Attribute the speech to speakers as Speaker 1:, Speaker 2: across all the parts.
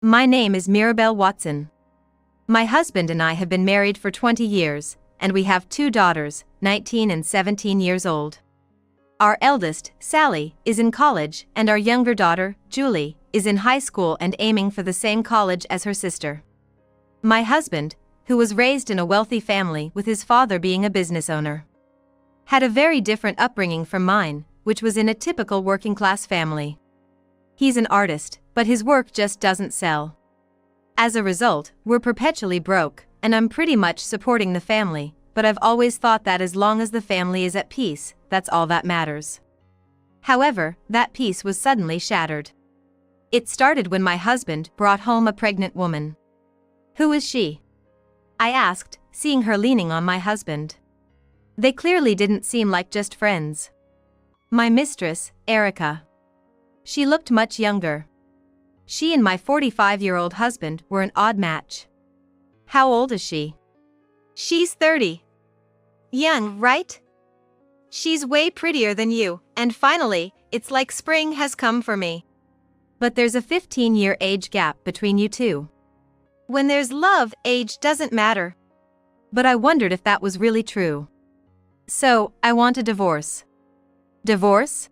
Speaker 1: My name is Mirabelle Watson. My husband and I have been married for 20 years, and we have two daughters, 19 and 17 years old. Our eldest, Sally, is in college, and our younger daughter, Julie, is in high school and aiming for the same college as her sister. My husband, who was raised in a wealthy family with his father being a business owner, had a very different upbringing from mine, which was in a typical working-class family. He's an artist, but his work just doesn't sell. As a result, we're perpetually broke, and I'm pretty much supporting the family, but I've always thought that as long as the family is at peace, that's all that matters. However, that peace was suddenly shattered. It started when my husband brought home a pregnant woman. "Who is she?" I asked, seeing her leaning on my husband. They clearly didn't seem like just friends. "My mistress, Erica." She looked much younger. She and my 45-year-old husband were an odd match. "How old is she?" "She's 30. Young, right? She's way prettier than you, and finally, it's like spring has come for me." "But there's a 15-year age gap between you two." "When there's love, age doesn't matter." But I wondered if that was really true. "So, I want a divorce." "Divorce?"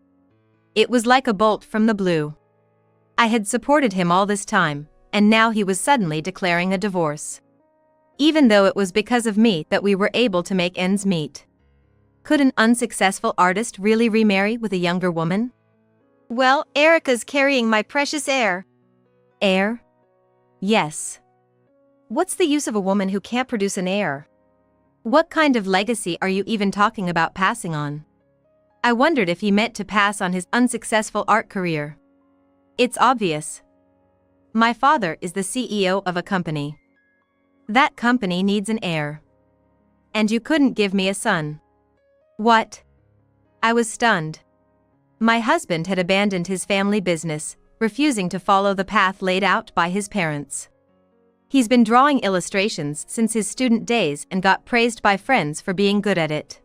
Speaker 1: It was like a bolt from the blue. I had supported him all this time, and now he was suddenly declaring a divorce. Even though it was because of me that we were able to make ends meet. Could an unsuccessful artist really remarry with a younger woman? "Well, Erica's carrying my precious heir." "Heir?" "Yes. What's the use of a woman who can't produce an heir? What kind of legacy are you even talking about passing on?" I wondered if he meant to pass on his unsuccessful art career. It's obvious. My father is the CEO of a company. That company needs an heir. And you couldn't give me a son. What? I was stunned. My husband had abandoned his family business, refusing to follow the path laid out by his parents. He's been drawing illustrations since his student days and got praised by friends for being good at it.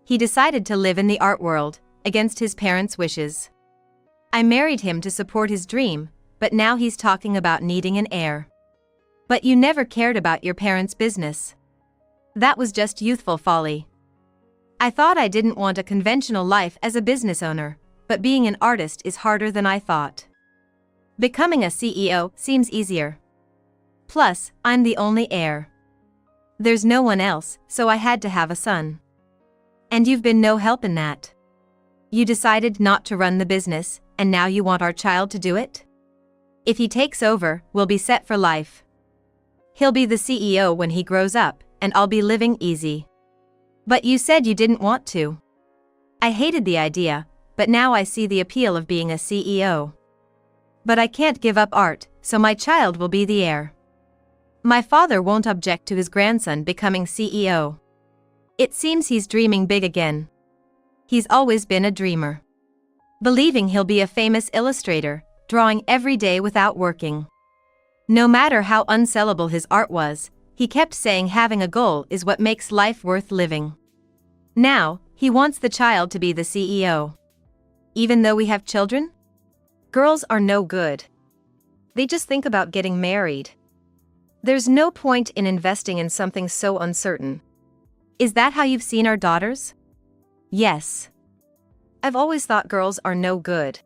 Speaker 1: He decided to live in the art world, against his parents' wishes. I married him to support his dream, but now he's talking about needing an heir. But you never cared about your parents' business. That was just youthful folly. I thought I didn't want a conventional life as a business owner, but being an artist is harder than I thought. Becoming a CEO seems easier. Plus, I'm the only heir. There's no one else, so I had to have a son. And you've been no help in that. You decided not to run the business, and now you want our child to do it? If he takes over, we'll be set for life. He'll be the CEO when he grows up, and I'll be living easy. But you said you didn't want to. I hated the idea, but now I see the appeal of being a CEO. But I can't give up art, so my child will be the heir. My father won't object to his grandson becoming CEO. It seems he's dreaming big again. He's always been a dreamer. Believing he'll be a famous illustrator, drawing every day without working. No matter how unsellable his art was, he kept saying having a goal is what makes life worth living. Now, he wants the child to be the CEO. Even though we have children? Girls are no good. They just think about getting married. There's no point in investing in something so uncertain. Is that how you've seen our daughters? Yes. I've always thought girls are no good.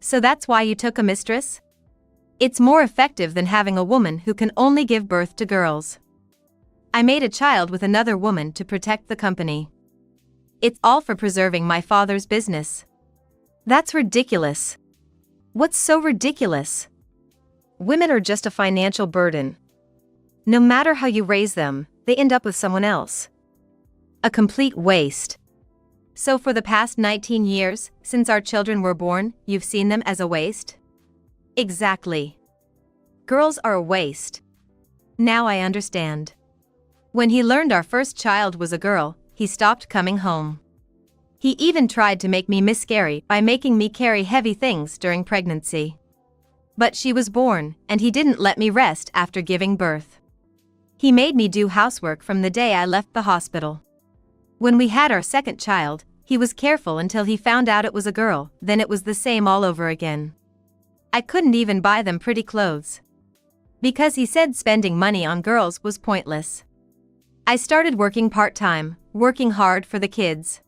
Speaker 1: So that's why you took a mistress? It's more effective than having a woman who can only give birth to girls. I made a child with another woman to protect the company. It's all for preserving my father's business. That's ridiculous. What's so ridiculous? Women are just a financial burden. No matter how you raise them, they end up with someone else. A complete waste. So for the past 19 years, since our children were born, you've seen them as a waste? Exactly. Girls are a waste. Now I understand. When he learned our first child was a girl, he stopped coming home. He even tried to make me miscarry by making me carry heavy things during pregnancy. But she was born, and he didn't let me rest after giving birth. He made me do housework from the day I left the hospital. When we had our second child, he was careful until he found out it was a girl, then it was the same all over again. I couldn't even buy them pretty clothes. Because he said spending money on girls was pointless. I started working part-time, working hard for the kids.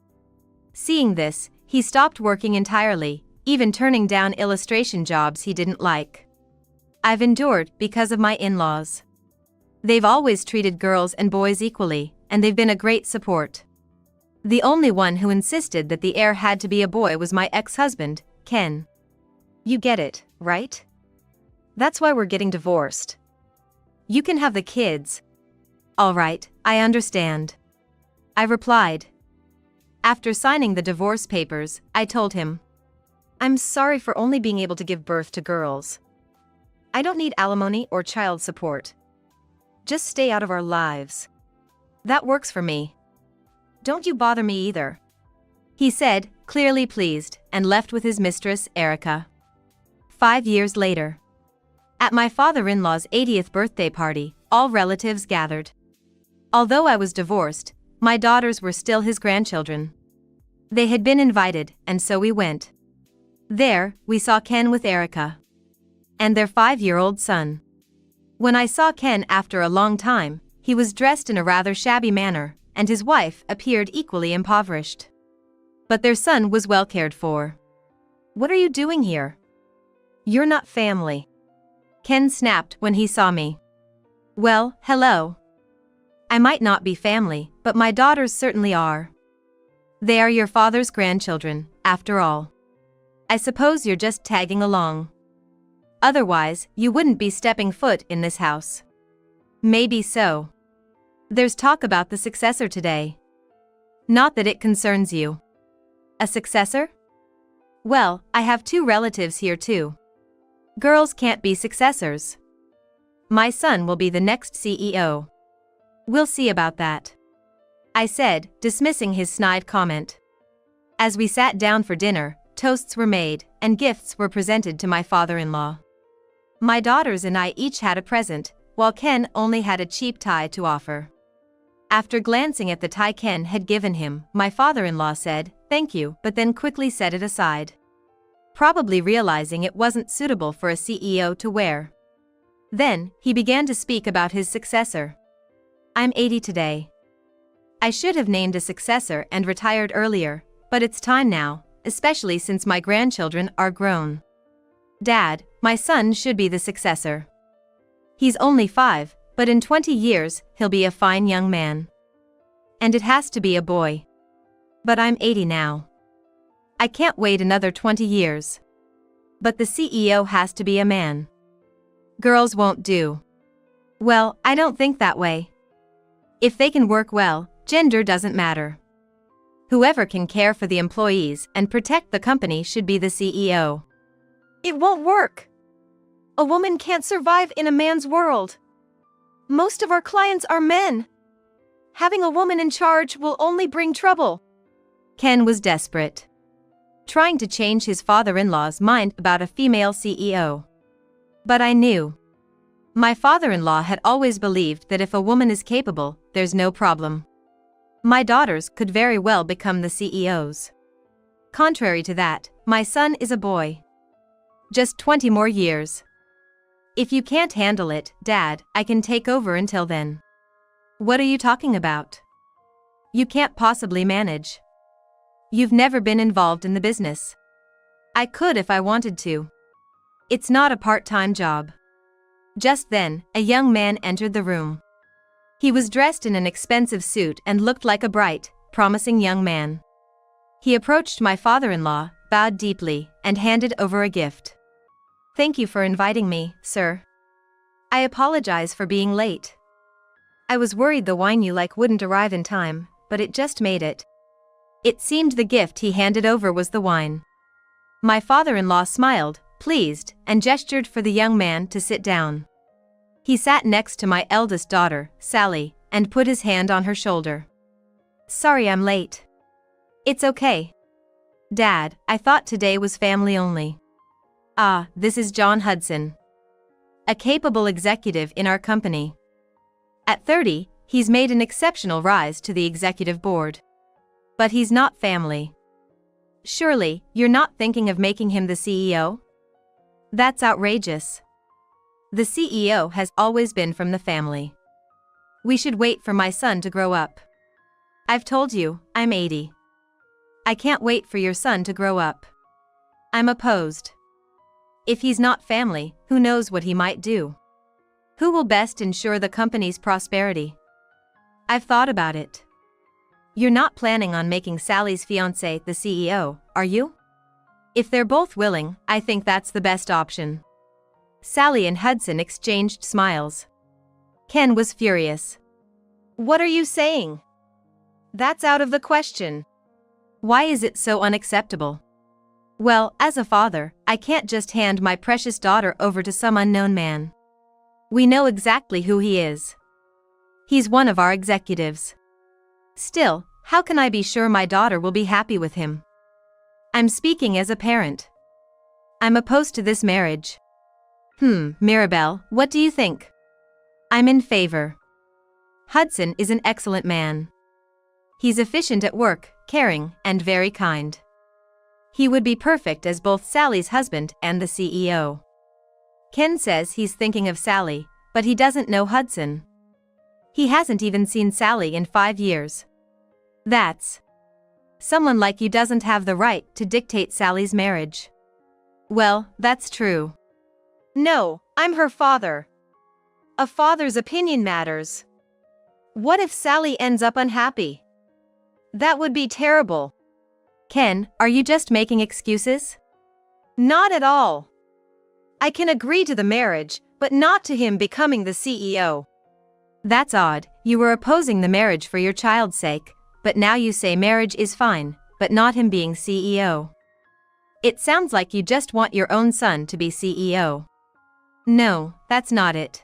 Speaker 1: Seeing this, he stopped working entirely, even turning down illustration jobs he didn't like. I've endured because of my in-laws. They've always treated girls and boys equally, and they've been a great support. The only one who insisted that the heir had to be a boy was my ex-husband, Ken. You get it, right? That's why we're getting divorced. You can have the kids. All right, I understand. I replied. After signing the divorce papers, I told him, I'm sorry for only being able to give birth to girls. I don't need alimony or child support. Just stay out of our lives. That works for me. Don't you bother me either. He said, clearly pleased, and left with his mistress, Erica. 5 years later. At my father-in-law's 80th birthday party, all relatives gathered. Although I was divorced, my daughters were still his grandchildren. They had been invited, and so we went. There, we saw Ken with Erica. And their 5-year-old son. When I saw Ken after a long time, he was dressed in a rather shabby manner, and his wife appeared equally impoverished. But their son was well cared for. What are you doing here? You're not family. Ken snapped when he saw me. Well, hello. I might not be family, but my daughters certainly are. They are your father's grandchildren, after all. I suppose you're just tagging along. Otherwise, you wouldn't be stepping foot in this house. Maybe so. There's talk about the successor today. Not that it concerns you. A successor? Well, I have 2 relatives here too. Girls can't be successors. My son will be the next CEO. We'll see about that. I said, dismissing his snide comment. As we sat down for dinner, toasts were made, and gifts were presented to my father-in-law. My daughters and I each had a present, while Ken only had a cheap tie to offer. After glancing at the tie Ken had given him, my father-in-law said, "Thank you," but then quickly set it aside. Probably realizing it wasn't suitable for a CEO to wear. Then, he began to speak about his successor. I'm 80 today. I should have named a successor and retired earlier, but it's time now, especially since my grandchildren are grown. Dad, my son should be the successor. He's only 5, but in 20 years, he'll be a fine young man. And it has to be a boy. But I'm 80 now. I can't wait another 20 years. But the CEO has to be a man. Girls won't do. Well, I don't think that way. If they can work well, gender doesn't matter. Whoever can care for the employees and protect the company should be the CEO. It won't work. A woman can't survive in a man's world. Most of our clients are men. Having a woman in charge will only bring trouble. Ken was desperate. Trying to change his father-in-law's mind about a female CEO. But I knew. My father-in-law had always believed that if a woman is capable, there's no problem. My daughters could very well become the CEOs. Contrary to that, my son is a boy. Just 20 more years. If you can't handle it, Dad, I can take over until then. What are you talking about? You can't possibly manage. You've never been involved in the business. I could if I wanted to. It's not a part-time job. Just then, a young man entered the room. He was dressed in an expensive suit and looked like a bright, promising young man. He approached my father-in-law, bowed deeply, and handed over a gift. Thank you for inviting me, sir. I apologize for being late. I was worried the wine you like wouldn't arrive in time, but it just made it. It seemed the gift he handed over was the wine. My father-in-law smiled, pleased, and gestured for the young man to sit down. He sat next to my eldest daughter, Sally, and put his hand on her shoulder. Sorry I'm late. It's okay. Dad, I thought today was family only. Ah, this is John Hudson. A capable executive in our company. At 30, he's made an exceptional rise to the executive board. But he's not family. Surely, you're not thinking of making him the CEO? That's outrageous. The CEO has always been from the family. We should wait for my son to grow up. I've told you, I'm 80. I can't wait for your son to grow up. I'm opposed. If he's not family, who knows what he might do? Who will best ensure the company's prosperity? I've thought about it. You're not planning on making Sally's fiancé the CEO, are you? If they're both willing, I think that's the best option. Sally and Hudson exchanged smiles. Ken was furious. What are you saying? That's out of the question. Why is it so unacceptable? Well, as a father, I can't just hand my precious daughter over to some unknown man. We know exactly who he is. He's one of our executives. Still, how can I be sure my daughter will be happy with him? I'm speaking as a parent. I'm opposed to this marriage. Mirabelle, what do you think? I'm in favor. Hudson is an excellent man. He's efficient at work, caring, and very kind. He would be perfect as both Sally's husband and the CEO. Ken says he's thinking of Sally, but he doesn't know Hudson. He hasn't even seen Sally in 5 years. Someone like you doesn't have the right to dictate Sally's marriage. Well, that's true. No, I'm her father. A father's opinion matters. What if Sally ends up unhappy? That would be terrible. Ken, are you just making excuses? Not at all. I can agree to the marriage, but not to him becoming the CEO. That's odd. You were opposing the marriage for your child's sake, but now you say marriage is fine, but not him being CEO. It sounds like you just want your own son to be CEO. No, that's not it.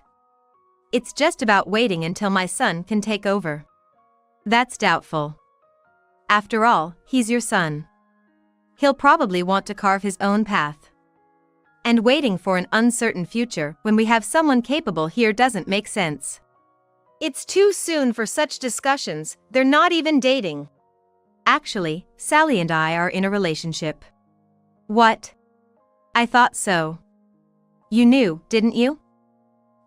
Speaker 1: It's just about waiting until my son can take over. That's doubtful. After all, he's your son. He'll probably want to carve his own path. And waiting for an uncertain future when we have someone capable here doesn't make sense. It's too soon for such discussions, they're not even dating. Actually, Sally and I are in a relationship. What? I thought so. You knew, didn't you?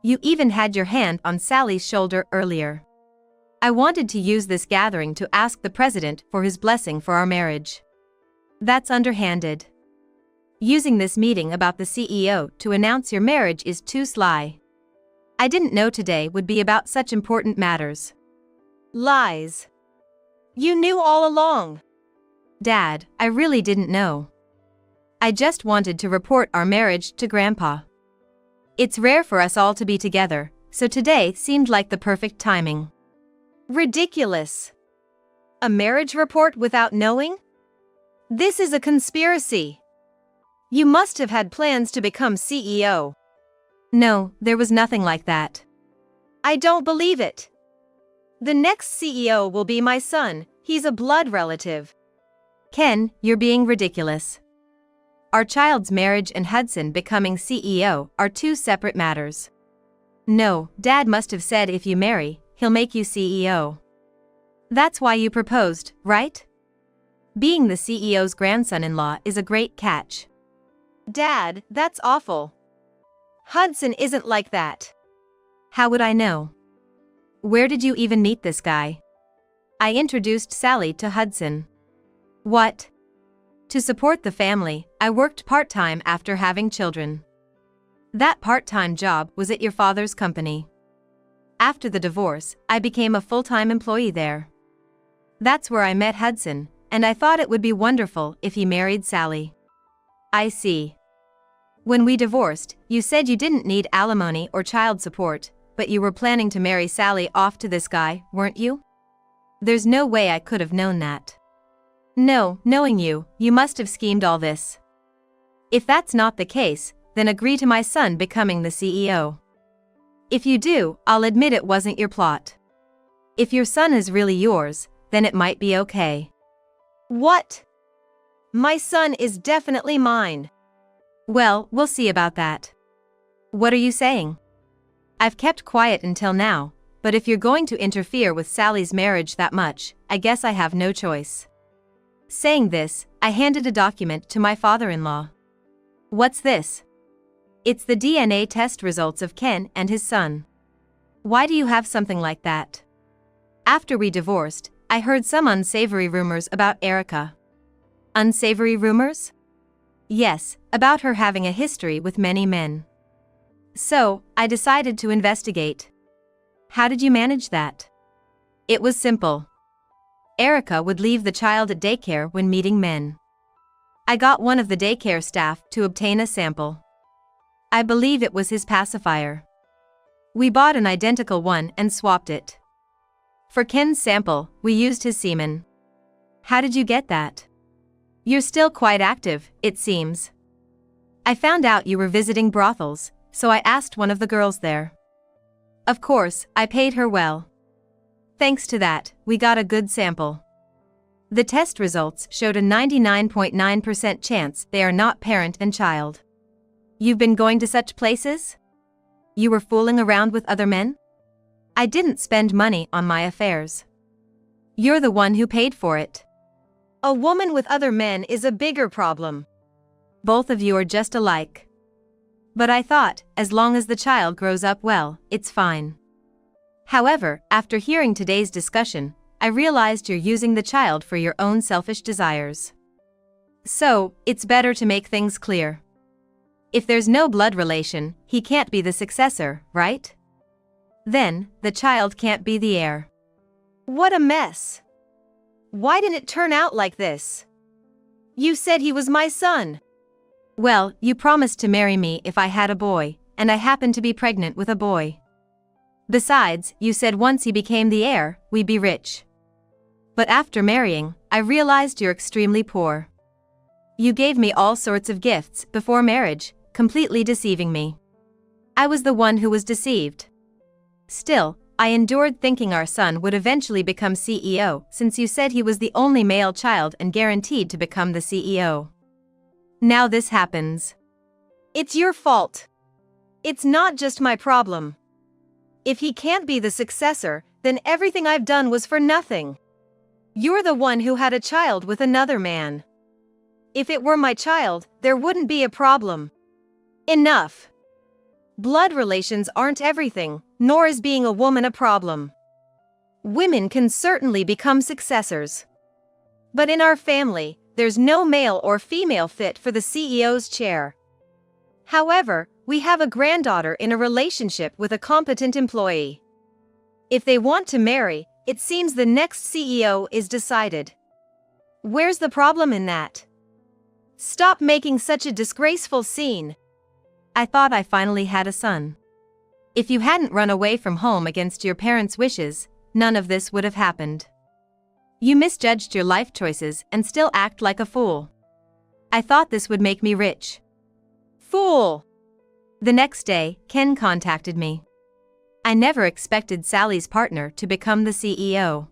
Speaker 1: You even had your hand on Sally's shoulder earlier. I wanted to use this gathering to ask the president for his blessing for our marriage. That's underhanded. Using this meeting about the CEO to announce your marriage is too sly. I didn't know today would be about such important matters. Lies. You knew all along. Dad, I really didn't know. I just wanted to report our marriage to Grandpa. It's rare for us all to be together, so today seemed like the perfect timing. Ridiculous. A marriage report without knowing? This is a conspiracy. You must have had plans to become CEO. No, there was nothing like that. I don't believe it. The next CEO will be my son, he's a blood relative. Ken, you're being ridiculous. Our child's marriage and Hudson becoming CEO are two separate matters. No, Dad must have said if you marry, he'll make you CEO. That's why you proposed, right? Being the CEO's grandson-in-law is a great catch. Dad, that's awful. Hudson isn't like that. How would I know? Where did you even meet this guy? I introduced Sally to Hudson. What? To support the family, I worked part-time after having children. That part-time job was at your father's company. After the divorce, I became a full-time employee there. That's where I met Hudson, and I thought it would be wonderful if he married Sally. I see. When we divorced, you said you didn't need alimony or child support, but you were planning to marry Sally off to this guy, weren't you? There's no way I could have known that. No, knowing you, you must have schemed all this. If that's not the case, then agree to my son becoming the CEO. If you do, I'll admit it wasn't your plot. If your son is really yours, then it might be okay. What? My son is definitely mine. Well, we'll see about that. What are you saying? I've kept quiet until now, but if you're going to interfere with Sally's marriage that much, I guess I have no choice. Saying this, I handed a document to my father-in-law. What's this? It's the DNA test results of Ken and his son. Why do you have something like that? After we divorced, I heard some unsavory rumors about Erica. Unsavory rumors? Yes, about her having a history with many men. So, I decided to investigate. How did you manage that? It was simple. Erica would leave the child at daycare when meeting men. I got one of the daycare staff to obtain a sample. I believe it was his pacifier. We bought an identical one and swapped it. For Ken's sample, we used his semen. How did you get that? You're still quite active, it seems. I found out you were visiting brothels, so I asked one of the girls there. Of course, I paid her well. Thanks to that, we got a good sample. The test results showed a 99.9% chance they are not parent and child. You've been going to such places? You were fooling around with other men? I didn't spend money on my affairs. You're the one who paid for it. A woman with other men is a bigger problem. Both of you are just alike. But I thought, as long as the child grows up well, it's fine. However, after hearing today's discussion, I realized you're using the child for your own selfish desires. So, it's better to make things clear. If there's no blood relation, he can't be the successor, right? Then, the child can't be the heir. What a mess! Why didn't it turn out like this? You said he was my son. Well, you promised to marry me if I had a boy, and I happen to be pregnant with a boy. Besides, you said once he became the heir, we'd be rich. But after marrying, I realized you're extremely poor. You gave me all sorts of gifts before marriage, completely deceiving me. I was the one who was deceived. Still, I endured thinking our son would eventually become CEO since you said he was the only male child and guaranteed to become the CEO. Now this happens. It's your fault. It's not just my problem. If he can't be the successor, then everything I've done was for nothing. You're the one who had a child with another man. If it were my child, there wouldn't be a problem. Enough. Blood relations aren't everything, nor is being a woman a problem. Women can certainly become successors. But in our family, there's no male or female fit for the CEO's chair. However, we have a granddaughter in a relationship with a competent employee. If they want to marry, it seems the next CEO is decided. Where's the problem in that? Stop making such a disgraceful scene. I thought I finally had a son. If you hadn't run away from home against your parents' wishes, none of this would have happened. You misjudged your life choices and still act like a fool. I thought this would make me rich. Fool! The next day, Ken contacted me. I never expected Sally's partner to become the CEO.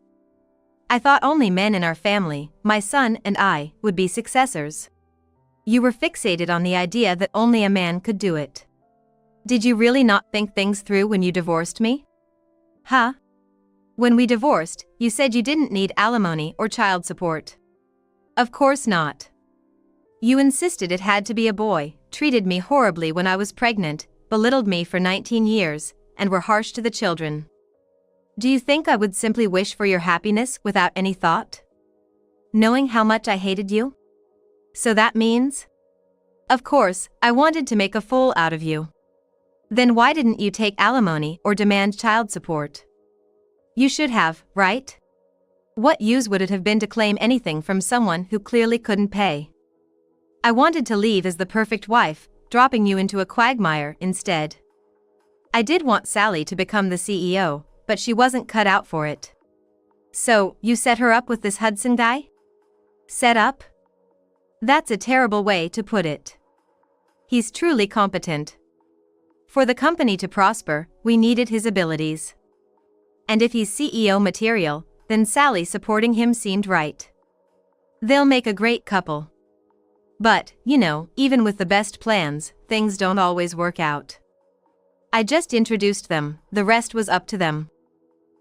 Speaker 1: I thought only men in our family, my son and I, would be successors. You were fixated on the idea that only a man could do it. Did you really not think things through when you divorced me? Huh? When we divorced, you said you didn't need alimony or child support. Of course not. You insisted it had to be a boy, treated me horribly when I was pregnant, belittled me for 19 years, and were harsh to the children. Do you think I would simply wish for your happiness without any thought? Knowing how much I hated you? So that means? Of course, I wanted to make a fool out of you. Then why didn't you take alimony or demand child support? You should have, right? What use would it have been to claim anything from someone who clearly couldn't pay? I wanted to leave as the perfect wife, dropping you into a quagmire instead. I did want Sally to become the CEO, but she wasn't cut out for it. So, you set her up with this Hudson guy? Set up? That's a terrible way to put it. He's truly competent. For the company to prosper, we needed his abilities. And if he's CEO material, then Sally supporting him seemed right. They'll make a great couple. But, you know, even with the best plans, things don't always work out. I just introduced them, the rest was up to them.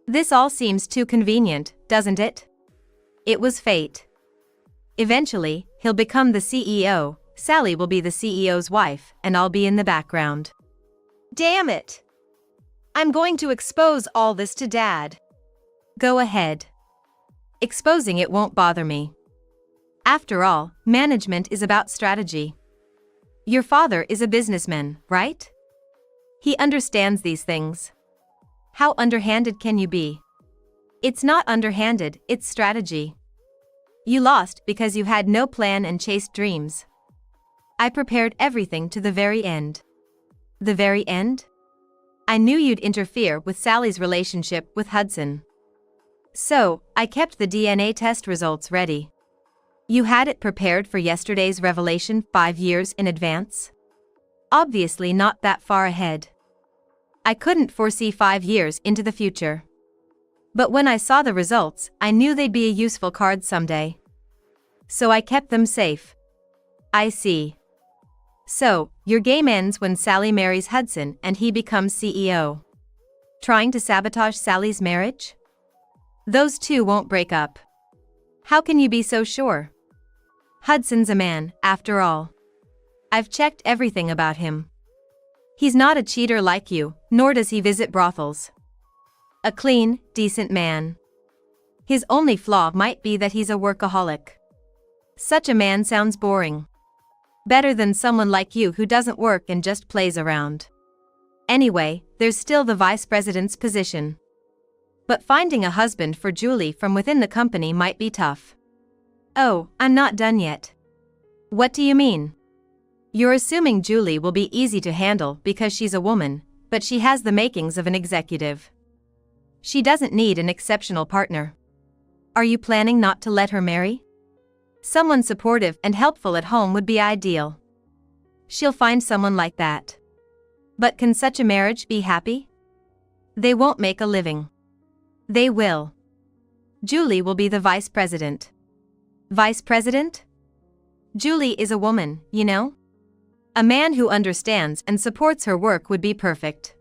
Speaker 1: This all seems too convenient, doesn't it? It was fate. Eventually, he'll become the CEO, Sally will be the CEO's wife, and I'll be in the background. Damn it! I'm going to expose all this to Dad. Go ahead. Exposing it won't bother me. After all, management is about strategy. Your father is a businessman, right? He understands these things. How underhanded can you be? It's not underhanded, it's strategy. You lost because you had no plan and chased dreams. I prepared everything to the very end. The very end? I knew you'd interfere with Sally's relationship with Hudson. So, I kept the DNA test results ready. You had it prepared for yesterday's revelation 5 years in advance? Obviously not that far ahead. I couldn't foresee 5 years into the future. But when I saw the results, I knew they'd be a useful card someday. So I kept them safe. I see. So, your game ends when Sally marries Hudson and he becomes CEO. Trying to sabotage Sally's marriage? Those two won't break up. How can you be so sure? Hudson's a man, after all. I've checked everything about him. He's not a cheater like you, nor does he visit brothels. A clean, decent man. His only flaw might be that he's a workaholic. Such a man sounds boring. Better than someone like you who doesn't work and just plays around. Anyway, there's still the vice president's position. But finding a husband for Julie from within the company might be tough. Oh, I'm not done yet. What do you mean? You're assuming Julie will be easy to handle because she's a woman, but she has the makings of an executive. She doesn't need an exceptional partner. Are you planning not to let her marry? Someone supportive and helpful at home would be ideal. She'll find someone like that. But can such a marriage be happy? They won't make a living. They will. Julie will be the vice president. Vice president? Julie is a woman, you know? A man who understands and supports her work would be perfect.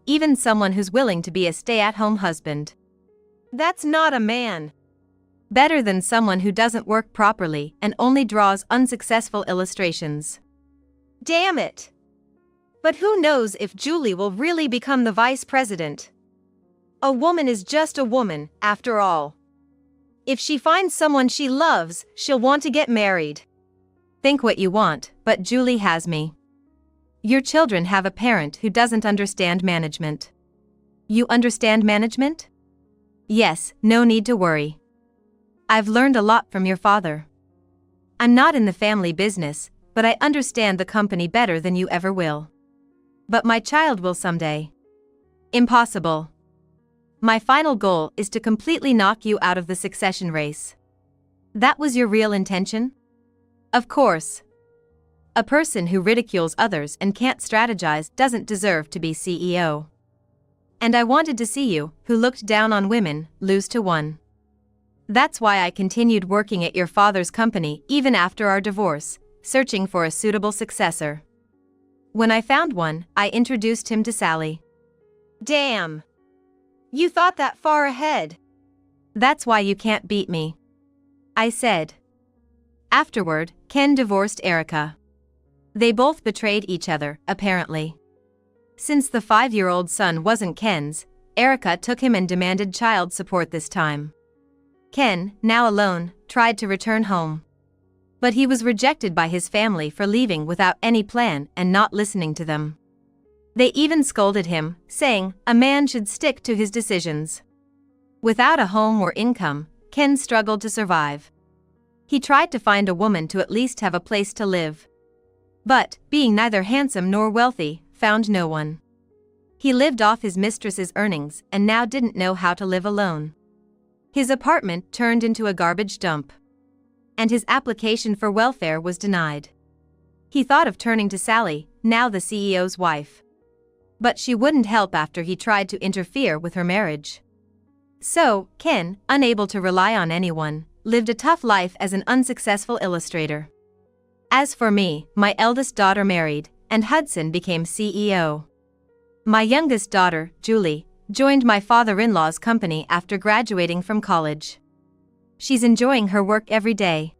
Speaker 1: Even someone who's willing to be a stay-at-home husband. That's not a man. Better than someone who doesn't work properly and only draws unsuccessful illustrations. Damn it! But who knows if Julie will really become the vice president? A woman is just a woman, after all. If she finds someone she loves, she'll want to get married. Think what you want, but Julie has me. Your children have a parent who doesn't understand management. You understand management? Yes, no need to worry. I've learned a lot from your father. I'm not in the family business, but I understand the company better than you ever will. But my child will someday. Impossible. My final goal is to completely knock you out of the succession race. That was your real intention? Of course. A person who ridicules others and can't strategize doesn't deserve to be CEO. And I wanted to see you, who looked down on women, lose to one. That's why I continued working at your father's company even after our divorce, searching for a suitable successor. When I found one, I introduced him to Sally. Damn! You thought that far ahead. That's why you can't beat me. I said. Afterward, Ken divorced Erica. They both betrayed each other, apparently. Since the 5-year-old son wasn't Ken's, Erica took him and demanded child support this time. Ken, now alone, tried to return home. But he was rejected by his family for leaving without any plan and not listening to them. They even scolded him, saying, a man should stick to his decisions. Without a home or income, Ken struggled to survive. He tried to find a woman to at least have a place to live. But, being neither handsome nor wealthy, found no one. He lived off his mistress's earnings and now didn't know how to live alone. His apartment turned into a garbage dump. And his application for welfare was denied. He thought of turning to Sally, now the CEO's wife. But she wouldn't help after he tried to interfere with her marriage. So, Ken, unable to rely on anyone, lived a tough life as an unsuccessful illustrator. As for me, my eldest daughter married, and Hudson became CEO. My youngest daughter, Julie, joined my father-in-law's company after graduating from college. She's enjoying her work every day.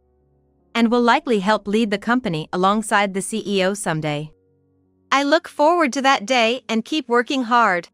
Speaker 1: and will likely help lead the company alongside the CEO someday. I look forward to that day and keep working hard.